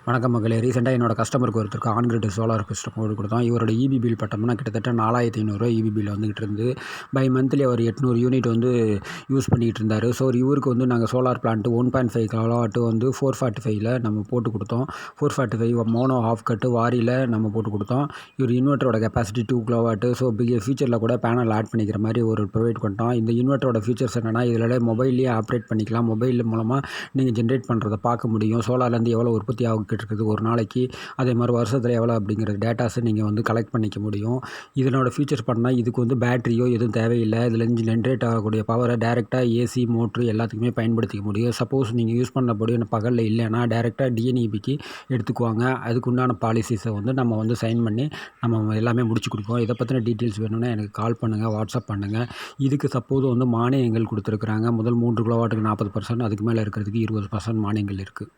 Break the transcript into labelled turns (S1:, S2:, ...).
S1: வணக்கம் மகளே. ரீசெண்டாக என்னோட கஸ்டமருக்கு ஒருத்தருக்கு ஆன் கிரிட் சோலார் சிஸ்டம் போட்டு கொடுத்தோம். இவரோட இபி பில் பார்த்தோம்னா கிட்டத்தட்ட 4500 இபி பில் வந்துகிட்டு இருந்து பை மந்த்லி அவர் 800 யூனிட் யூஸ் பண்ணிகிட்டு இருந்தார். ஸோ இவருக்கு நாங்கள் சோலார் பிளான்ட்டு 1.5 கிலோவாட்டு 445ல் நம்ம போட்டு கொடுத்தோம். 445 மோனோ ஆஃப் கட்டு வாரியில் நம்ம போட்டு கொடுத்தோம். இவர் இன்வெர்ட்டரோட கெப்பாசிட்டி 2 கிலோவாட்டு. ஸோ ஃபியூச்சரில் கூட பேனல் ஆட் பண்ணிக்கிற மாதிரி ஒரு ப்ரொவைட் பண்ணிட்டோம். இந்த இன்வெர்ட்டரோட ஃபீச்சர்ஸ் என்னென்னா, இதில் மொபைல்லேயே ஆப்ரேட் பண்ணிக்கலாம். மொபைல் மூலமாக நீங்கள் ஜென்ரேட் பண்ணுறதை பார்க்க முடியும். சோலார்லேருந்து எவ்வளோ உற்பத்தி ஆகிட்டு இருக்குது ஒரு நாளைக்கு, அதே மாதிரி வருஷத்தில் எவ்வளோ அப்படிங்கிற டேட்டாஸை நீங்கள் கலெக்ட் பண்ணிக்க முடியும். இதனோட ஃபீச்சர்ஸ் பண்ணால் இதுக்கு பேட்டரியோ எதுவும் தேவையில்லை. இதில் ஜென்ரேட் ஆகக்கூடிய பவரை டேரெக்டாக ஏசி மோட்ரு எல்லாத்துக்குமே பயன்படுத்திக்க முடியும். சப்போஸ் நீங்கள் யூஸ் பண்ணபடி பகலில் இல்லைன்னா டேரெக்டாக டிஎன்இபிக்கு எடுத்துக்குவாங்க. அதுக்குண்டான பாலிசிஸை நம்ம சைன் பண்ணி நம்ம எல்லாமே முடிச்சு கொடுப்போம். இதை பற்றின டீட்டெயில்ஸ் வேணும்னா எனக்கு கால் பண்ணுங்கள், வாட்ஸ்அப் பண்ணுங்கள். இதுக்கு சப்போஸ் மானியங்கள் கொடுத்துருக்குறாங்க. முதல் 3 கிலோவாட்டுக்கு 40%, அதுக்கு மேலே இருக்கிறதுக்கு 20% மானியங்கள் இருக்குது.